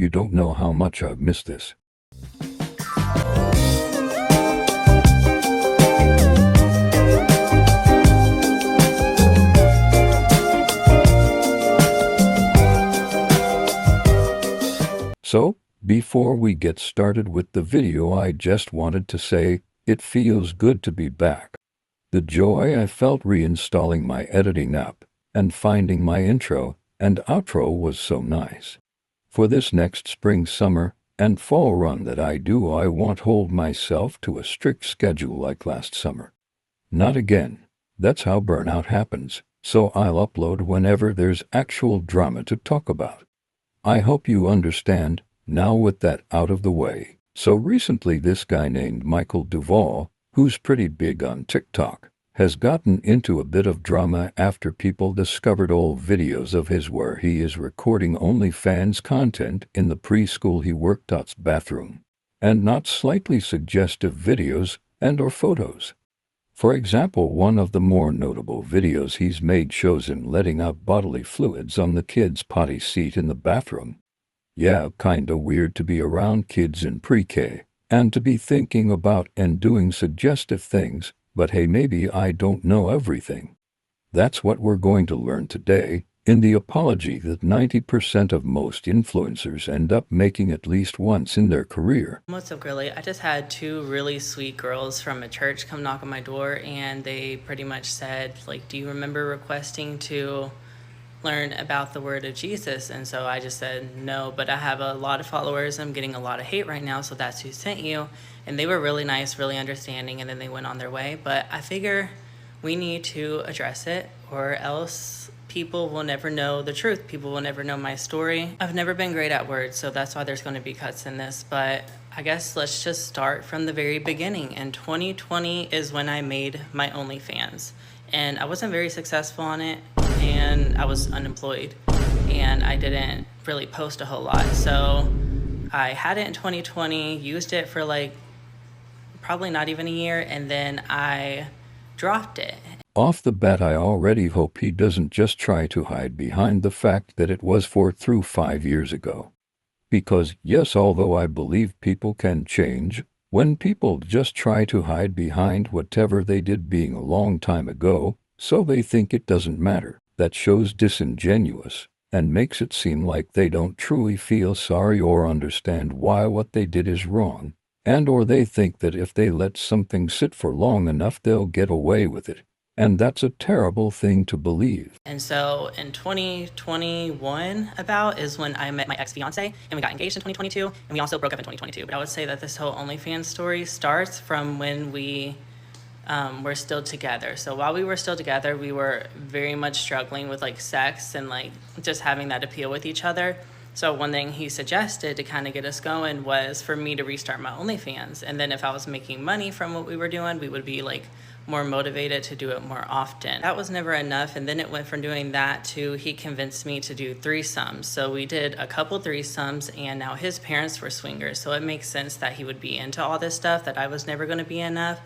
You don't know how much I've missed this. So, before we get started with the video, I just wanted to say, it feels good to be back. The joy I felt reinstalling my editing app and finding my intro and outro was so nice. For this next spring, summer, and fall run that I do, I won't hold myself to a strict schedule like last summer. Not again. That's how burnout happens, so I'll upload whenever there's actual drama to talk about. I hope you understand. Now with that out of the way. So recently this guy named Micheal Duvuall, who's pretty big on TikTok, has gotten into a bit of drama after people discovered old videos of his where he is recording OnlyFans content in the preschool he worked at's bathroom, and not slightly suggestive videos and/or photos. For example, one of the more notable videos he's made shows him letting out bodily fluids on the kid's potty seat in the bathroom. Yeah, kinda weird to be around kids in pre-K and to be thinking about and doing suggestive things, but hey, maybe I don't know everything. That's what we're going to learn today in the apology that 90% of most influencers end up making at least once in their career. What's up, girly? I just had two really sweet girls from a church come knock on my door, and they pretty much said, like, do you remember requesting to learn about the word of Jesus? And so I just said no, but I have a lot of followers. I'm getting a lot of hate right now, so that's who sent you. And they were really nice, really understanding, and then they went on their way. But I figure we need to address it, or else people will never know the truth. People will never know my story. I've never been great at words, so that's why there's going to be cuts in this. But I guess let's just start from the very beginning. In 2020 is when I made my OnlyFans. And I wasn't very successful on it, and I was unemployed, and I didn't really post a whole lot. So I had it in 2020, used it for like probably not even a year, and then I dropped it. Off the bat, I already hope he doesn't just try to hide behind the fact that it was 5 years ago. Because yes, although I believe people can change, when people just try to hide behind whatever they did being a long time ago, so they think it doesn't matter, that shows disingenuous and makes it seem like they don't truly feel sorry or understand why what they did is wrong, and or they think that if they let something sit for long enough they'll get away with it. And that's a terrible thing to believe. And so in 2021 is when I met my ex-fiance, and we got engaged in 2022, and we also broke up in 2022. But I would say that this whole OnlyFans story starts from when we were still together. So while we were still together, we were very much struggling with like sex and like just having that appeal with each other. So one thing he suggested to kind of get us going was for me to restart my OnlyFans. And then if I was making money from what we were doing, we would be like more motivated to do it more often. That was never enough, and then it went from doing that to he convinced me to do threesomes. So we did a couple threesomes, and now his parents were swingers, so it makes sense that he would be into all this stuff that I was never going to be enough.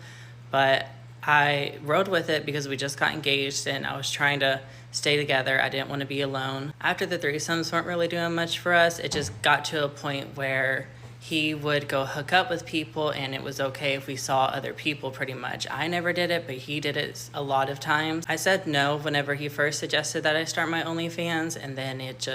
But I rode with it because we just got engaged and I was trying to stay together. I didn't want to be alone. After the threesomes weren't really doing much for us, it just got to a point where he would go hook up with people, and it was okay if we saw other people pretty much. I never did it, but he did it a lot of times. I said no whenever he first suggested that I start my OnlyFans, and then it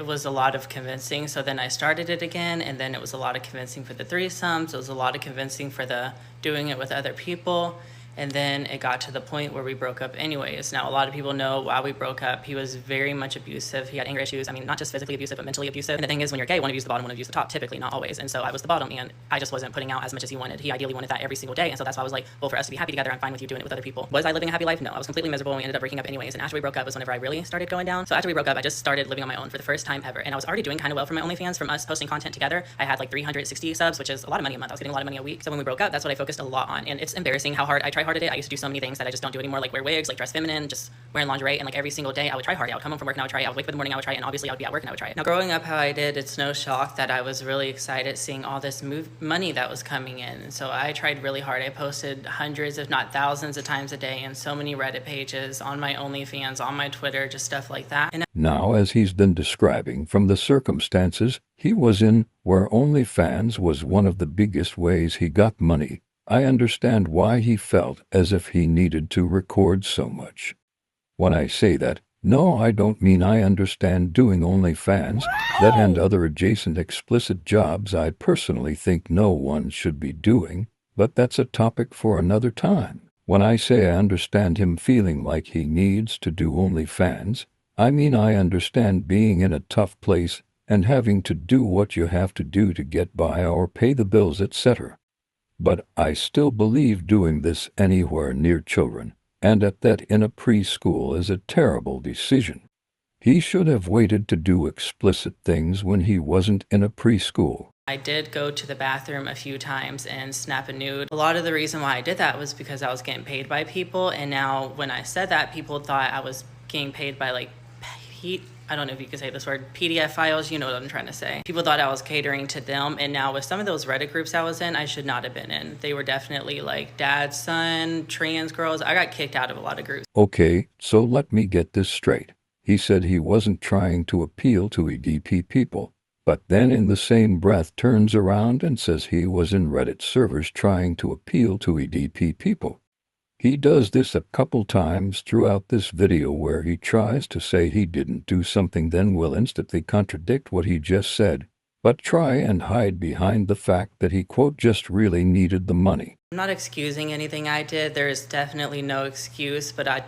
was a lot of convincing. So then I started it again, and then it was a lot of convincing for the threesomes. It was a lot of convincing for the doing it with other people. And then it got to the point where we broke up anyways. Now, a lot of people know why we broke up. He was very much abusive. He had anger issues. I mean, not just physically abusive, but mentally abusive. And the thing is, when you're gay, one of you is the bottom, one of you is the top, typically, not always. And so I was the bottom, and I just wasn't putting out as much as he wanted. He ideally wanted that every single day. And so that's why I was like, well, for us to be happy together, I'm fine with you doing it with other people. Was I living a happy life? No, I was completely miserable, and we ended up breaking up anyways. And after we broke up was whenever I really started going down. So after we broke up, I just started living on my own for the first time ever. And I was already doing kind of well for my OnlyFans from us posting content together. I had like 360 subs, which is a lot of money a month. I was getting a lot of money a week. So when we broke up, that's what I focused a lot on. And it's embarrassing how hard I try hard at it. I used to do so many things that I just don't do anymore, like wear wigs, like dress feminine, just wearing lingerie, and like every single day I would try hard. I would come home from work and I would try it. I would wake up in the morning, I would try it, and obviously I would be at work and I would try it. Now, growing up how I did, it's no shock that I was really excited seeing all this money that was coming in. And so I tried really hard. I posted hundreds, if not thousands of times a day, in so many Reddit pages, on my OnlyFans, on my Twitter, just stuff like that. Now, as he's been describing from the circumstances, He was in where OnlyFans was one of the biggest ways he got money. I understand why he felt as if he needed to record so much. When I say that, no, I don't mean I understand doing OnlyFans, that and other adjacent explicit jobs I personally think no one should be doing, but that's a topic for another time. When I say I understand him feeling like he needs to do OnlyFans, I mean I understand being in a tough place and having to do what you have to do to get by or pay the bills, etc. But I still believe doing this anywhere near children, and at that in a preschool, is a terrible decision. He should have waited to do explicit things when he wasn't in a preschool. I did go to the bathroom a few times and snap a nude. A lot of the reason why I did that was because I was getting paid by people, and now when I said that, people thought I was getting paid by like I don't know if you could say this word, PDF files, you know what I'm trying to say. People thought I was catering to them, and now with some of those Reddit groups I was in, I should not have been in. They were definitely like dad, son, trans girls. I got kicked out of a lot of groups. Okay, so let me get this straight. He said he wasn't trying to appeal to EDP people, but then in the same breath turns around and says he was in Reddit servers trying to appeal to EDP people. He does this a couple times throughout this video where he tries to say he didn't do something, then will instantly contradict what he just said, but try and hide behind the fact that he, quote, just really needed the money. I'm not excusing anything I did. There is definitely no excuse, but I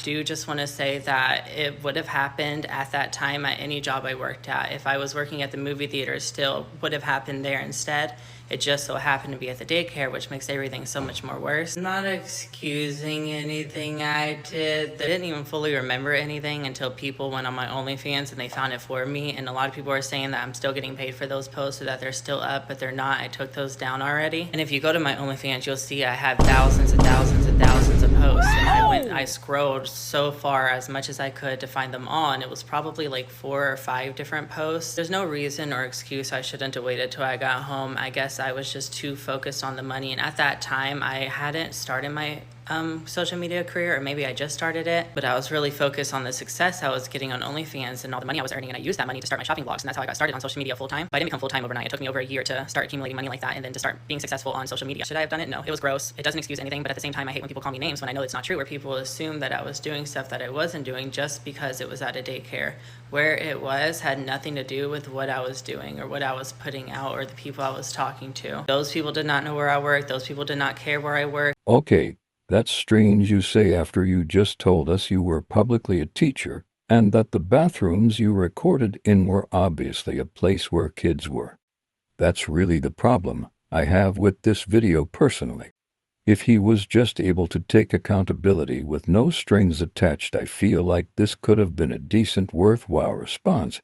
do just want to say that it would have happened at that time at any job I worked at. If I was working at the movie theater, still would have happened there instead. It just so happened to be at the daycare, which makes everything so much more worse. I'm not excusing anything I did. I didn't even fully remember anything until people went on my OnlyFans and they found it for me. And a lot of people are saying that I'm still getting paid for those posts, or that they're still up, but they're not. I took those down already. And if you go to my OnlyFans, you'll see I have thousands and thousands and thousands of posts. And I scrolled so far as much as I could to find them all, and it was probably like 4 or 5 different posts. There's no reason or excuse I shouldn't have waited till I got home. I guess I was just too focused on the money, and at that time I hadn't started my social media career, or maybe I just started it, but I was really focused on the success I was getting on OnlyFans and all the money I was earning, and I used that money to start my shopping blogs, and that's how I got started on social media full-time. But I didn't become full-time overnight. It took me over a year to start accumulating money like that, and then to start being successful on social media. Should I have done it? No. It was gross. It doesn't excuse anything, but at the same time I hate when people call me names when I know it's not true, where people assume that I was doing stuff that I wasn't doing just because it was at a daycare. Where it was had nothing to do with what I was doing or what I was putting out or the people I was talking to. Those people did not know where I worked. Those people did not care where I worked. Okay, that's strange you say after you just told us you were publicly a teacher and that the bathrooms you recorded in were obviously a place where kids were. That's really the problem I have with this video personally. If he was just able to take accountability with no strings attached, I feel like this could have been a decent, worthwhile response.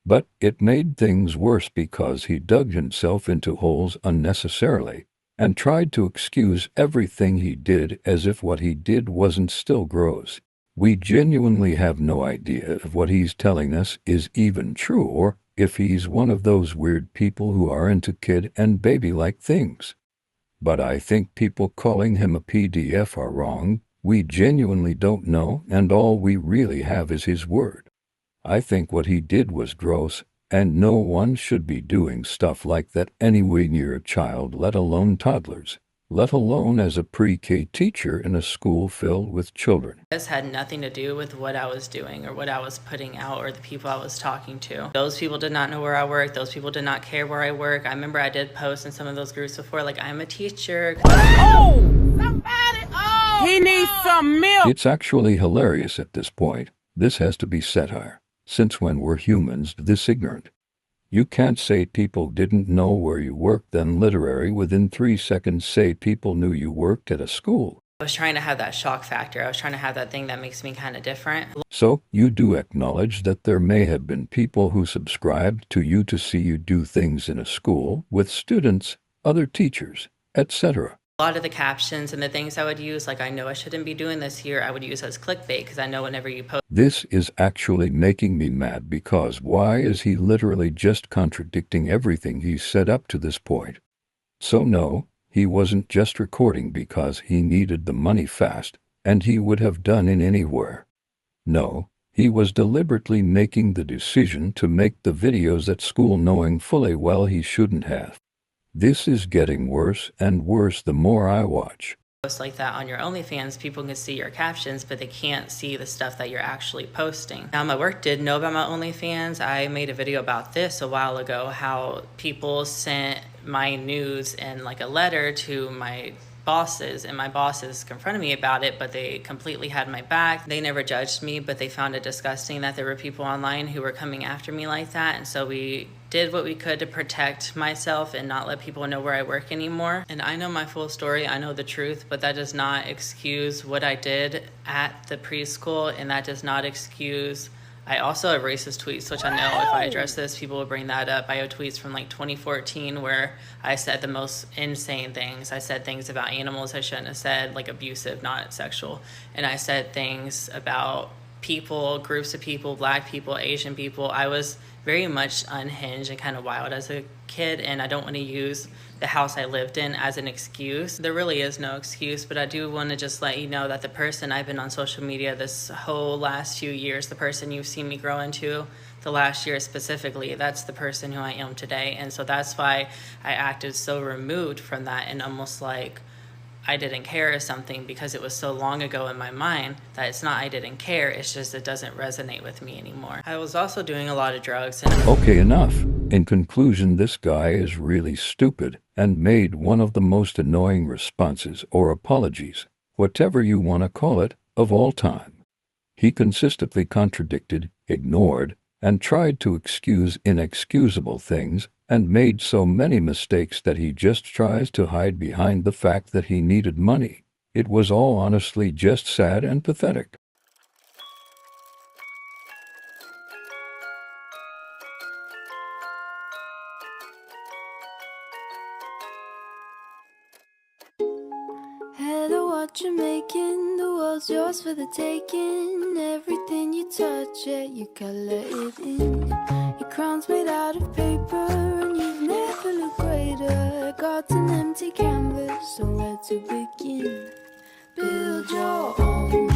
But it made things worse because he dug himself into holes unnecessarily and tried to excuse everything he did as if what he did wasn't still gross. We genuinely have no idea if what he's telling us is even true, or if he's one of those weird people who are into kid and baby-like things. But I think people calling him a PDF are wrong. We genuinely don't know, and all we really have is his word. I think what he did was gross, and no one should be doing stuff like that anywhere near a child, let alone toddlers, let alone as a pre-K teacher in a school filled with children. This had nothing to do with what I was doing or what I was putting out or the people I was talking to. Those people did not know where I worked. Those people did not care where I work. I remember I did post in some of those groups before, like, I'm a teacher. Oh, somebody, he needs some milk. It's actually hilarious at this point. This has to be satire. Since when were humans this ignorant? You can't say people didn't know where you worked, then literally within 3 seconds say people knew you worked at a school. I was trying to have that shock factor. I was trying to have that thing that makes me kind of different. So you do acknowledge that there may have been people who subscribed to you to see you do things in a school with students, other teachers, etc. A lot of the captions and the things I would use, like, I know I shouldn't be doing this here, I would use as clickbait, because I know whenever you post. This is actually making me mad, because why is he literally just contradicting everything he's said up to this point? So no, he wasn't just recording because he needed the money fast, and he would have done it anywhere. No, He was deliberately making the decision to make the videos at school knowing fully well he shouldn't have. This is getting worse and worse the more I watch. Post like that on your OnlyFans, people can see your captions, but they can't see the stuff that you're actually posting. Now, my work did know about my OnlyFans. I made a video about this a while ago, how people sent my nudes in like a letter to my bosses, and my bosses confronted me about it, but they completely had my back. They never judged me, but they found it disgusting that there were people online who were coming after me like that. And so we did what we could to protect myself and not let people know where I work anymore. And I know my full story, I know the truth, but that does not excuse what I did at the preschool, and that does not excuse, I also have racist tweets, which I know if I address this, people will bring that up. I have tweets from like 2014 where I said the most insane things. I said things about animals I shouldn't have said, like abusive, not sexual. And I said things about people, groups of people, Black people, Asian people. I was very much unhinged and kind of wild as a kid, and I don't want to use the house I lived in as an excuse. There really is no excuse, but I do want to just let you know that the person I've been on social media this whole last few years, the person you've seen me grow into the last year specifically, that's the person who I am today. And so that's why I acted so removed from that and almost like I didn't care or something, because it was so long ago in my mind that it's not I didn't care, it's just it doesn't resonate with me anymore. I was also doing a lot of drugs and Okay, enough. In conclusion, this guy is really stupid and made one of the most annoying responses or apologies, whatever you want to call it, of all time. He consistently contradicted, ignored, and tried to excuse inexcusable things, and made so many mistakes that he just tries to hide behind the fact that he needed money. It was all honestly just sad and pathetic. Hello, what you making? The world's yours for the taking. Everything you touch, yeah, you color it in. Your crown's made out of paper, and you've never looked greater. Got an empty canvas, so where to begin? Build your own